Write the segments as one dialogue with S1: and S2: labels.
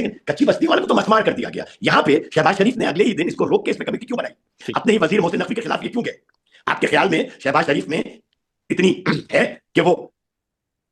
S1: कच्ची बस्ती वाले को तो मसमार कर दिया गया। यहाँ पे शहबाज शरीफ ने अगले ही दिन इसको रोक के इसमें कमेटी क्यों बनाई? अपने ही वजीर मोहसिन नकवी के खिलाफ ये क्यों गए? आपके ख्याल में शहबाज शरीफ में इतनी है कि वो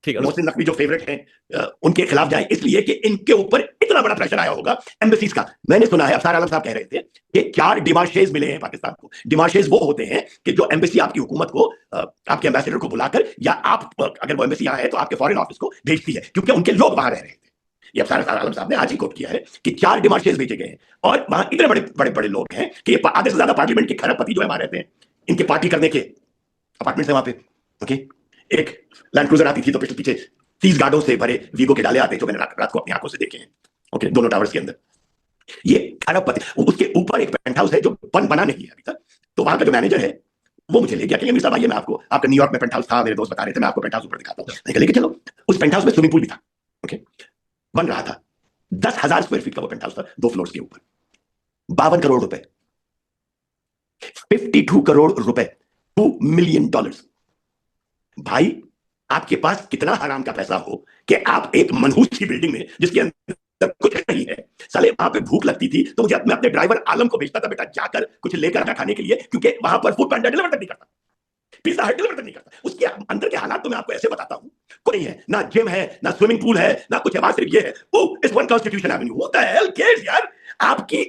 S1: मोहसिन नकवी जो फेवरेट हैं उनके खिलाफ जाए? इसलिए कि इनके ऊपर इतना बड़ा प्रेशर आया होगा एम्बेसीज का। मैंने सुना है अफसार आलम साहब कह रहे थे कि 4 डिमार्शेज मिले हैं पाकिस्तान को। डिमार्शेज वो होते हैं कि जो एम्बेसी आपकी हुकूमत को, आपके एम्बेसडर को बुलाकर, या आप अगर वो एम्बेसी यहाँ है तो आपके फॉरेन ऑफिस को भेजती है, क्योंकि उनके लोग वहां रह रहे थे। ये अफसार आलम साहब ने आज ही कोट किया है कि 4 डिमार्शेज भेजे गए हैं, और वहां इतने बड़े बड़े बड़े लोग हैं कि आधे से ज्यादा पार्लियामेंट के खरबपति जो है वहां रहते हैं, इनके पार्टी करने के अपार्टमेंट है वहां पे। ओके, एक लैंड क्रूजर आती थी तो पीछे 30 गार्डों से भरे वीगो के डाले आते, जो मैंने रात को अपनी आंखों से देखे हैं। ओके, दोनों टावर्स के अंदर ये खरबपति। उसके ऊपर एक पेंट हाउस है जो बना नहीं है अभी तक, तो वहां का जो मैनेजर है वो मुझे ले गया कि साहब आइए, मैं आपको, आपका न्यूयॉर्क में पेंट हाउस था, मेरे दोस्त बता रहे थे, मैं आपको पेंट हाउस ऊपर दिखाता हूँ। लेके चलो, उस पेंट हाउस में स्विमिंग पूल भी था। ओके, बन रहा था, 10,000 स्क्वायर फीट का वो पेंट हाउस था, 2 फ्लोर्स के ऊपर, 52 करोड़ रुपए, 52 करोड़ रुपए, $2 मिलियन। भाई, आपके पास कितना हराम का पैसा हो कि आप एक मनहूस सी बिल्डिंग में जिसके अंदर कुछ नहीं है, साले वहां पे भूख लगती थी तो मैं अपने ड्राइवर आलम को भेजता था, बेटा जाकर कुछ लेकर आना खाने के लिए, क्योंकि वहां पर फूड पांडा डिलीवर तक नहीं करता, पिज्जा हट डिलीवर तक नहीं करता। उसके अंदर के हालात तो मैं आपको ऐसे बताता हूं, कोई है ना, जिम है ना, स्विमिंग पूल है ना, कुछ है, वहां सिर्फ ये है, इस one constitution Avenue. What the hell cares यार? आपकी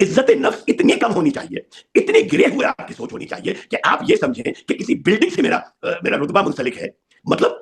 S1: इज्जत नफ्स इतनी कम होनी चाहिए, इतने गिरे हुए आपकी सोच होनी चाहिए कि आप ये समझें कि किसी बिल्डिंग से मेरा रुतबा मुंसलिक है। मतलब